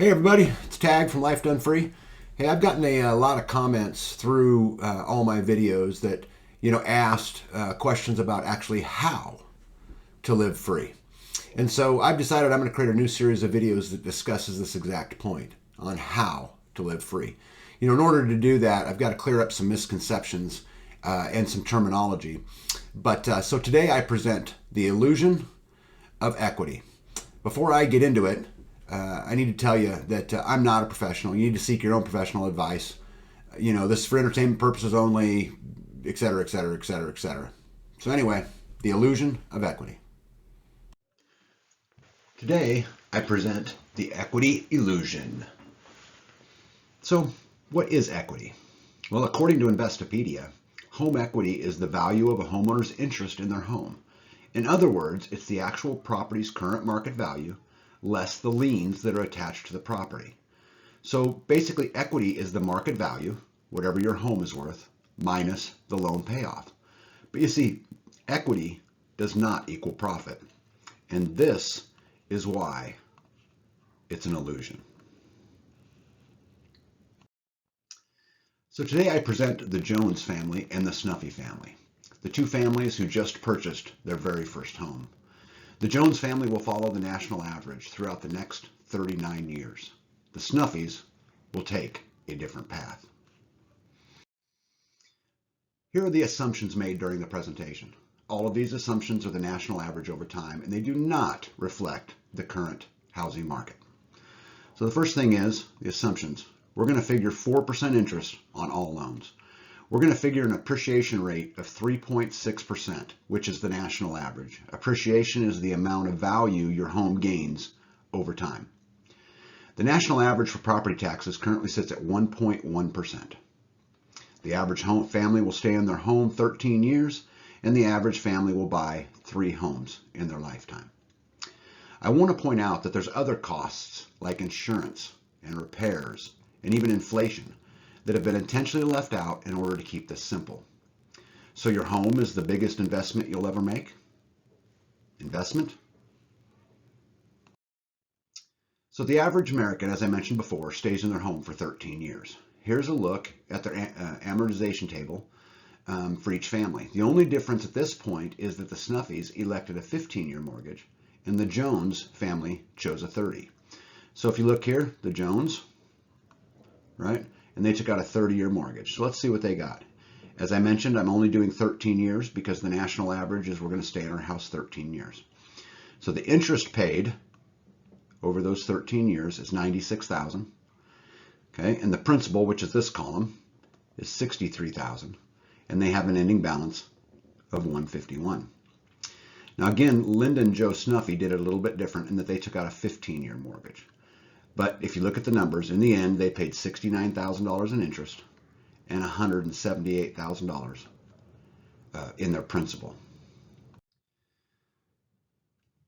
Hey everybody, it's Tag from Life Done Free. Hey, I've gotten a lot of comments through all my videos that asked questions about actually how to live free, and so I've decided I'm going to create a new series of videos that discusses this exact point on how to live free. In order to do that, I've got to clear up some misconceptions and some terminology. But so today I present the illusion of equity. Before I get into it, I need to tell you that I'm not a professional. You need to seek your own professional advice. This is for entertainment purposes only, et cetera, et cetera, et cetera, et cetera. So anyway, the illusion of equity. Today, I present the equity illusion. So, what is equity? Well, according to Investopedia, home equity is the value of a homeowner's interest in their home. In other words, it's the actual property's current market value less the liens that are attached to the property. So basically, equity is the market value, whatever your home is worth, minus the loan payoff. But you see, equity does not equal profit. And this is why it's an illusion. So today I present the Jones family and the Snuffy family, the two families who just purchased their very first home. The Jones family will follow the national average throughout the next 39 years. The Snuffies will take a different path. Here are the assumptions made during the presentation. All of these assumptions are the national average over time, and they do not reflect the current housing market. So the first thing is the assumptions. We're going to figure 4% interest on all loans. We're going to figure an appreciation rate of 3.6%, which is the national average. Appreciation is the amount of value your home gains over time. The national average for property taxes currently sits at 1.1%. The average family will stay in their home 13 years, and the average family will buy 3 homes in their lifetime. I want to point out that there's other costs like insurance and repairs and even inflation that have been intentionally left out in order to keep this simple. So your home is the biggest investment you'll ever make? Investment? So the average American, as I mentioned before, stays in their home for 13 years. Here's a look at their amortization table for each family. The only difference at this point is that the Snuffies elected a 15-year mortgage and the Jones family chose a 30. So if you look here, the Jones, right? And they took out a 30-year mortgage. So let's see what they got. As I mentioned, I'm only doing 13 years because the national average is we're going to stay in our house 13 years. So the interest paid over those 13 years is $96,000. Okay, and the principal, which is this column, is $63,000, and they have an ending balance of $151. Now again, Linda and Joe Snuffy did it a little bit different in that they took out a 15-year mortgage. But if you look at the numbers, in the end, they paid $69,000 in interest and $178,000 in their principal.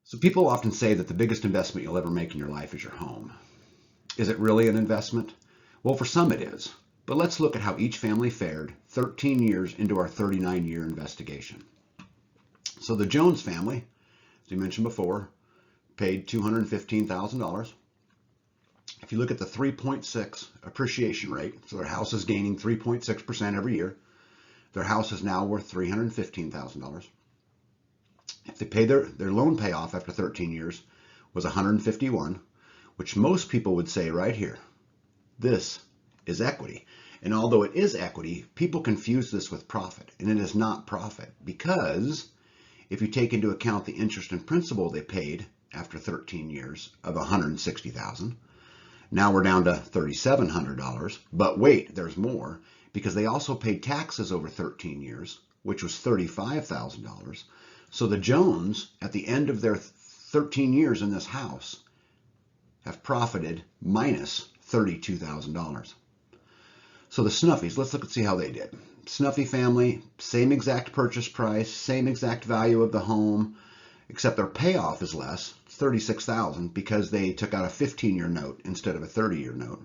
So people often say that the biggest investment you'll ever make in your life is your home. Is it really an investment? Well, for some it is. But let's look at how each family fared 13 years into our 39-year investigation. So the Jones family, as we mentioned before, paid $215,000. If you look at the 3.6 appreciation rate, so their house is gaining 3.6% every year. Their house is now worth $315,000. If they pay their loan payoff after 13 years was $151,000, which most people would say right here, this is equity. And although it is equity, people confuse this with profit, and it is not profit because if you take into account the interest and principal they paid after 13 years of $160,000, now we're down to $3,700, but wait, there's more, because they also paid taxes over 13 years, which was $35,000. So the Jones, at the end of their 13 years in this house, have profited minus $32,000. So the Snuffies, let's look and see how they did. Snuffy family, same exact purchase price, same exact value of the home, except their payoff is less. It's $36,000 because they took out a 15-year note instead of a 30-year note,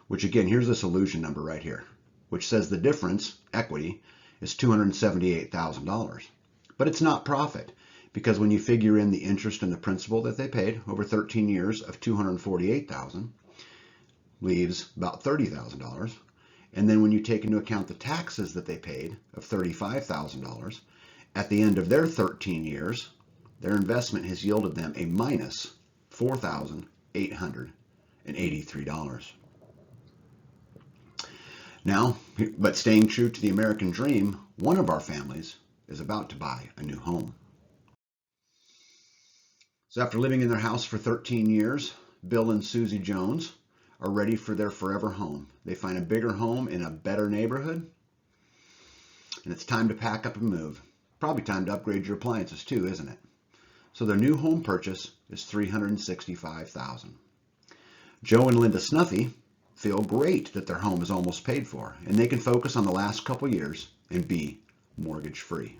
which again, here's this illusion number right here, which says the difference, equity, is $278,000. But it's not profit because when you figure in the interest and the principal that they paid over 13 years of $248,000, leaves about $30,000. And then when you take into account the taxes that they paid of $35,000, at the end of their 13 years, their investment has yielded them a minus $4,883. Now, but staying true to the American dream, one of our families is about to buy a new home. So after living in their house for 13 years, Bill and Susie Jones are ready for their forever home. They find a bigger home in a better neighborhood, and it's time to pack up and move. Probably time to upgrade your appliances too, isn't it? So their new home purchase is $365,000. Joe and Linda Snuffy feel great that their home is almost paid for, and they can focus on the last couple years and be mortgage free.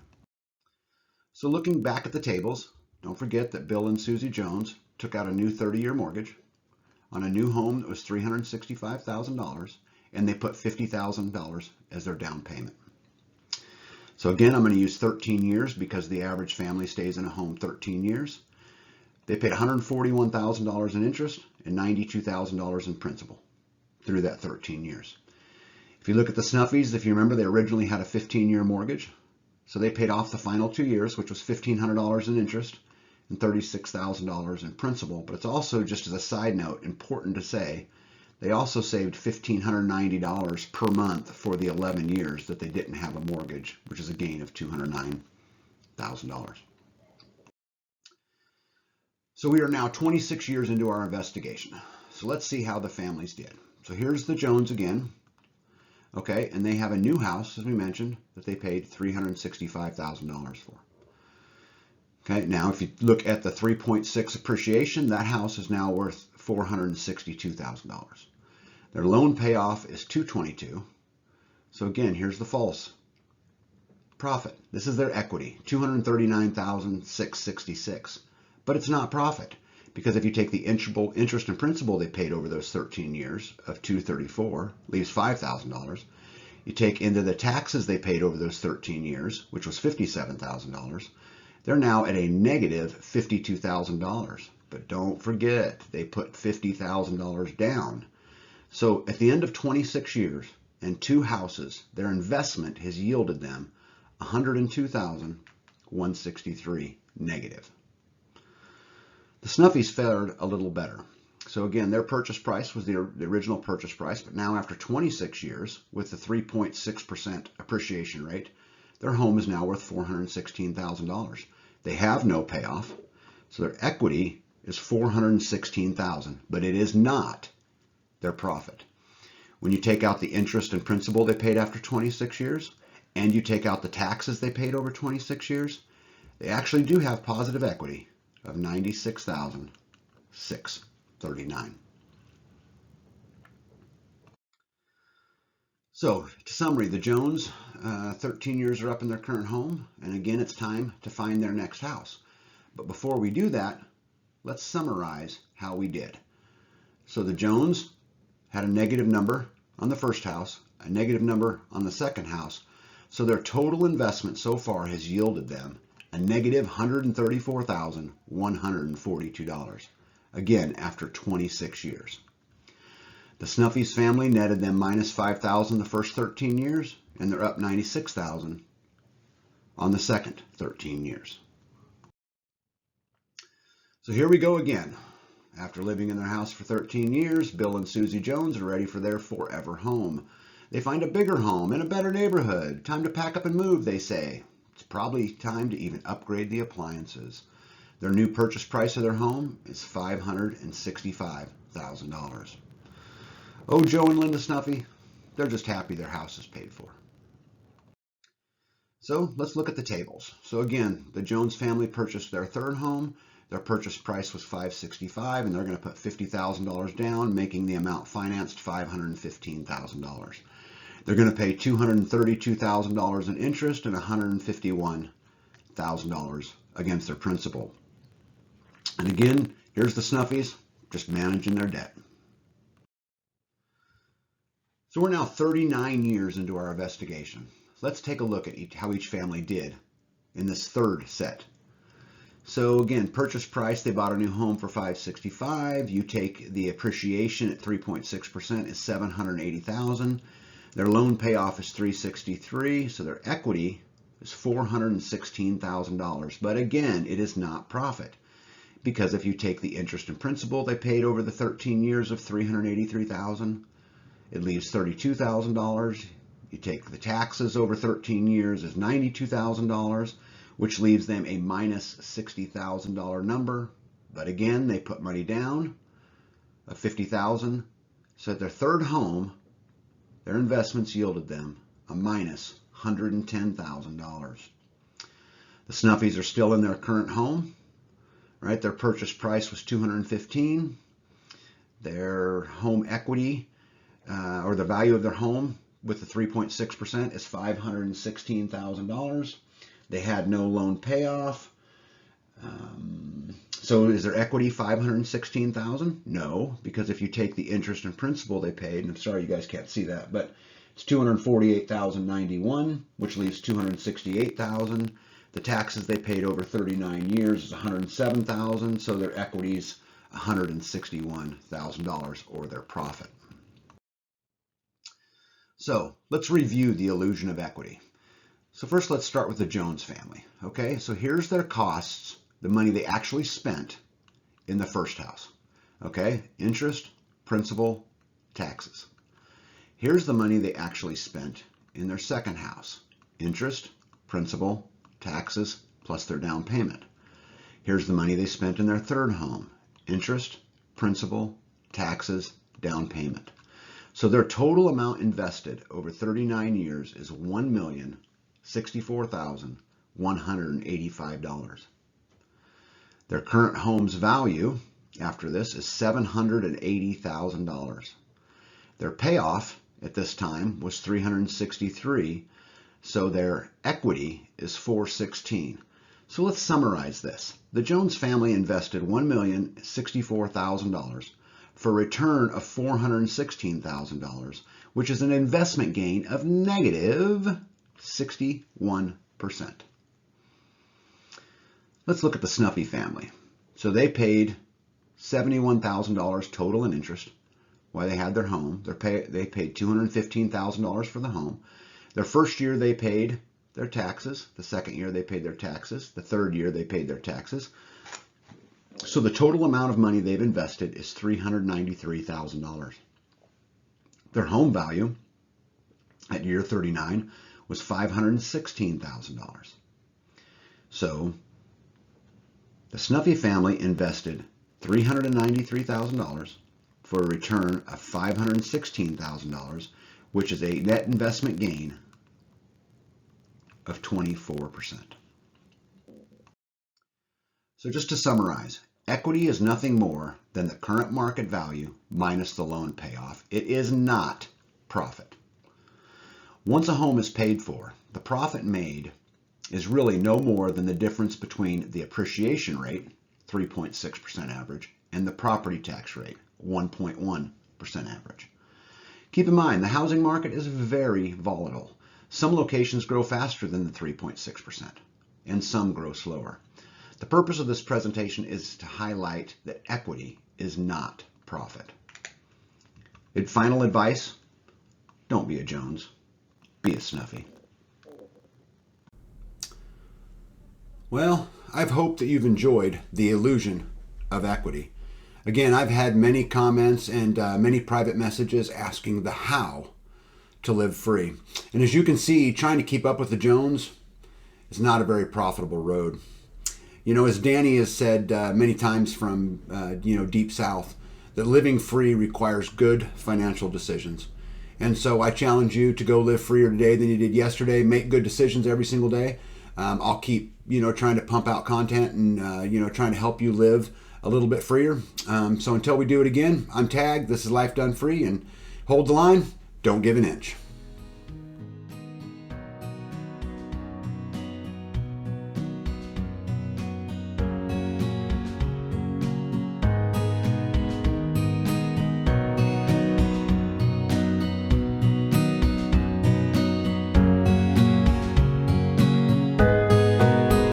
So looking back at the tables, don't forget that Bill and Susie Jones took out a new 30-year mortgage on a new home that was $365,000, and they put $50,000 as their down payment. So again, I'm going to use 13 years because the average family stays in a home 13 years. They paid $141,000 in interest and $92,000 in principal through that 13 years. If you look at the Snuffies, if you remember, they originally had a 15-year mortgage. So they paid off the final 2 years, which was $1,500 in interest and $36,000 in principal. But it's also, just as a side note, important to say, they also saved $1,590 per month for the 11 years that they didn't have a mortgage, which is a gain of $209,000. So we are now 26 years into our investigation. So let's see how the families did. So here's the Jones again. Okay, and they have a new house, as we mentioned, that they paid $365,000 for. Okay, now if you look at the 3.6 appreciation, that house is now worth $462,000. Their loan payoff is $222,000. So again, here's the false profit. This is their equity, $239,666. But it's not profit, because if you take the interest and principal they paid over those 13 years of $234,000, leaves $5,000. You take into the taxes they paid over those 13 years, which was $57,000. They're now at a negative $52,000. But don't forget, they put $50,000 down. So at the end of 26 years and 2 houses, their investment has yielded them $102,163 negative. The Snuffies fared a little better. So again, their purchase price was the original purchase price, but now after 26 years, with the 3.6% appreciation rate, their home is now worth $416,000. They have no payoff, so their equity is $416,000, but it is not their profit. When you take out the interest and principal they paid after 26 years, and you take out the taxes they paid over 26 years, they actually do have positive equity of $96,639. So, to summary, the Jones, 13 years are up in their current home, and again, it's time to find their next house. But before we do that, let's summarize how we did. So the Jones had a negative number on the first house, a negative number on the second house, so their total investment so far has yielded them a negative $134,142, again after 26 years. The Snuffies family netted them minus $5,000 the first 13 years, and they're up $96,000 on the second 13 years. So here we go again. After living in their house for 13 years, Bill and Susie Jones are ready for their forever home. They find a bigger home in a better neighborhood. Time to pack up and move, they say. It's probably time to even upgrade the appliances. Their new purchase price of their home is $565,000. Oh, Joe and Linda Snuffy, they're just happy their house is paid for. So let's look at the tables. So again, the Jones family purchased their third home. Their purchase price was $565,000, and they're going to put $50,000 down, making the amount financed $515,000. They're going to pay $232,000 in interest and $151,000 against their principal. And again, here's the Snuffies, just managing their debt. So we're now 39 years into our investigation. Let's take a look at how each family did in this third set. So again, purchase price, they bought a new home for $565,000. You take the appreciation at 3.6% is $780,000. Their loan payoff is $363,000, so their equity is $416,000. But again, it is not profit, because if you take the interest and principal they paid over the 13 years of $383,000, it leaves $32,000. You take the taxes over 13 years is $92,000, which leaves them a minus $60,000 number. But again, they put money down of $50,000. So at their third home, their investments yielded them a minus $110,000. The Snuffies are still in their current home, right? Their purchase price was $215,000. Their home equity, or the value of their home with the 3.6% is $516,000. They had no loan payoff. So is their equity $516,000? No, because if you take the interest and principal they paid, and I'm sorry you guys can't see that, but it's $248,091, which leaves $268,000. The taxes they paid over 39 years is $107,000, so their equity is $161,000, or their profit. So let's review the illusion of equity. So first let's start with the Jones family. Okay, so here's their costs, the money they actually spent in the first house. Okay, interest, principal, taxes. Here's the money they actually spent in their second house. Interest, principal, taxes, plus their down payment. Here's the money they spent in their third home. Interest, principal, taxes, down payment. So their total amount invested over 39 years is $1,064,185. Their current home's value after this is $780,000. Their payoff at this time was $363,000, so their equity is $416,000. So let's summarize this. The Jones family invested $1,064,000 for a return of $416,000, which is an investment gain of negative 61%. Let's look at the Snuffy family. So they paid $71,000 total in interest while they had their home. They paid $215,000 for the home. Their first year they paid their taxes. The second year they paid their taxes. The third year they paid their taxes. So the total amount of money they've invested is $393,000. Their home value at year 39 was $516,000. So the Snuffy family invested $393,000 for a return of $516,000, which is a net investment gain of 24%. So just to summarize, equity is nothing more than the current market value minus the loan payoff. It is not profit. Once a home is paid for, the profit made is really no more than the difference between the appreciation rate, 3.6% average, and the property tax rate, 1.1% average. Keep in mind, the housing market is very volatile. Some locations grow faster than the 3.6%, and some grow slower. The purpose of this presentation is to highlight that equity is not profit. Final advice, don't be a Jones, be a Snuffy. Well, I've hoped that you've enjoyed the illusion of equity. Again, I've had many comments and many private messages asking the how to live free. And as you can see, trying to keep up with the Jones is not a very profitable road. You know, as Danny has said many times from, deep south, that living free requires good financial decisions. And so I challenge you to go live freer today than you did yesterday. Make good decisions every single day. I'll keep, trying to pump out content and, trying to help you live a little bit freer. So until we do it again, I'm Tag. This is Life Done Free. And hold the line. Don't give an inch.